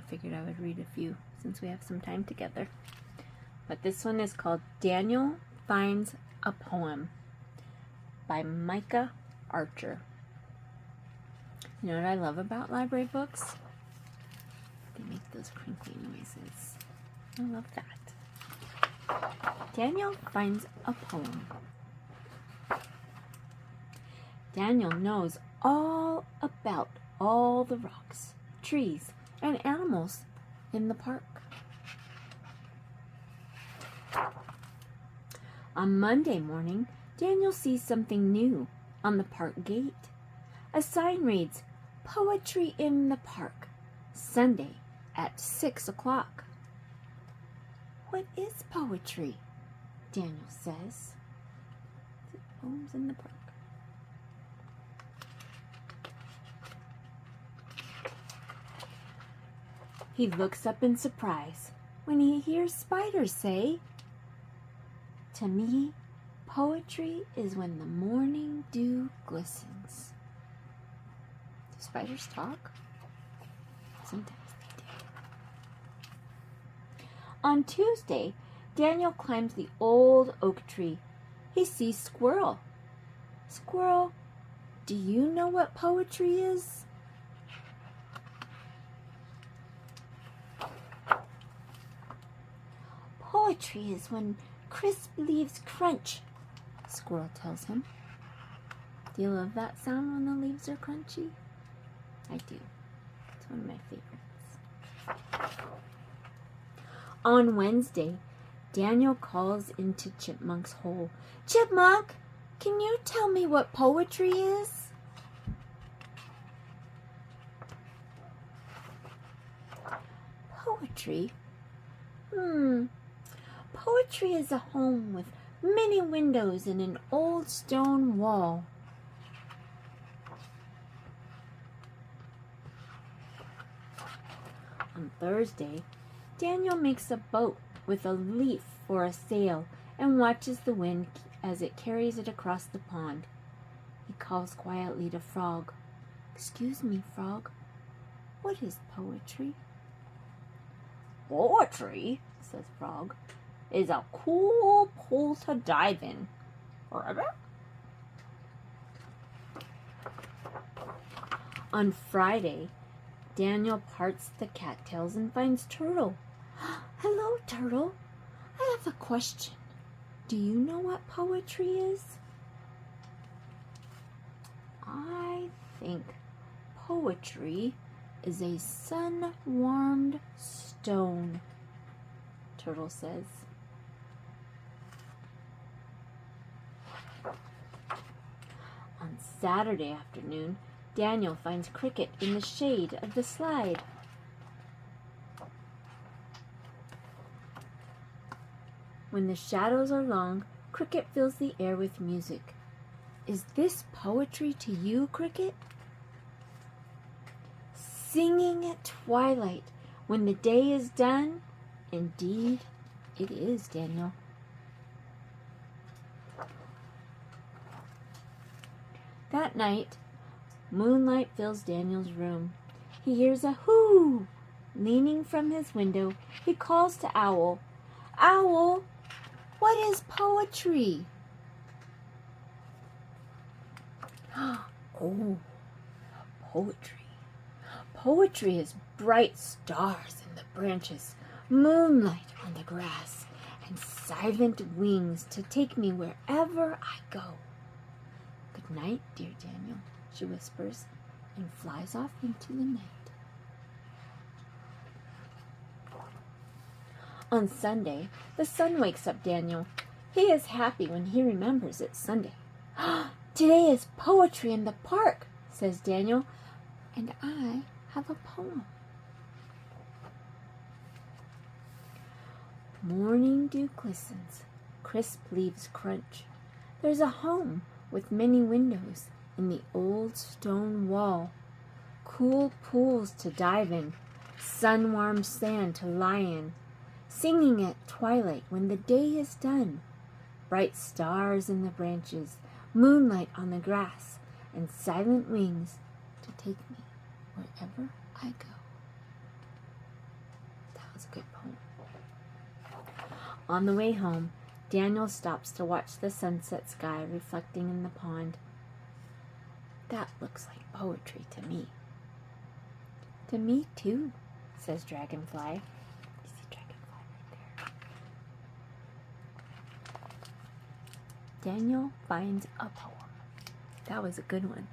figured I would read a few since we have some time together. But this one is called Daniel Finds a Poem by Micah Archer. You know what I love about library books? They make those crinkly noises. I love that. Daniel finds a poem. Daniel knows all about all the rocks, trees, and animals in the park. On Monday morning, Daniel sees something new on the park gate. A sign reads, "Poetry in the Park, Sunday at 6 o'clock. "What is poetry?" Daniel says. Poems in the park. He looks up in surprise when he hears spiders say, "To me, poetry is when the morning dew glistens." Do spiders talk? Sometimes they do. On Tuesday, Daniel climbs the old oak tree. He sees Squirrel. "Squirrel, do you know what poetry is?" "Poetry is when crisp leaves crunch," Squirrel tells him. Do you love that sound when the leaves are crunchy? I do. It's one of my favorites. On Wednesday, Daniel calls into Chipmunk's hole. "Chipmunk, can you tell me what poetry is?" Poetry? Poetry is a home with many windows and an old stone wall. On Thursday, Daniel makes a boat with a leaf for a sail and watches the wind as it carries it across the pond. He calls quietly to Frog. "Excuse me, Frog, what is poetry?" "Poetry," says Frog, "is a cool pool to dive in. Forever?" On Friday, Daniel parts the cattails and finds Turtle. "Hello, Turtle. I have a question. Do you know what poetry is?" "I think poetry is a sun-warmed stone," Turtle says. On Saturday afternoon, Daniel finds Cricket in the shade of the slide. When the shadows are long, Cricket fills the air with music. "Is this poetry to you, Cricket?" "Singing at twilight when the day is done? Indeed, it is, Daniel." That night, moonlight fills Daniel's room. He hears a hoo! Leaning from his window, he calls to Owl. "Owl, what is poetry?" "Oh, poetry. Poetry is bright stars in the branches, moonlight on the grass, and silent wings to take me wherever I go. Good night, dear Daniel," she whispers, and flies off into the night. On Sunday, the sun wakes up Daniel. He is happy when he remembers it's Sunday. "Today is poetry in the park," says Daniel, "and I have a poem." Morning dew glistens, crisp leaves crunch. There's a home with many windows in the old stone wall. Cool pools to dive in, sun-warmed sand to lie in. Singing at twilight when the day is done. Bright stars in the branches, moonlight on the grass, and silent wings to take me wherever I go. was a good poem. On the way home, Daniel stops to watch the sunset sky reflecting in the pond. That looks like poetry to me. To me too, says Dragonfly. You see Dragonfly right there. Daniel finds a poem. That was a good one.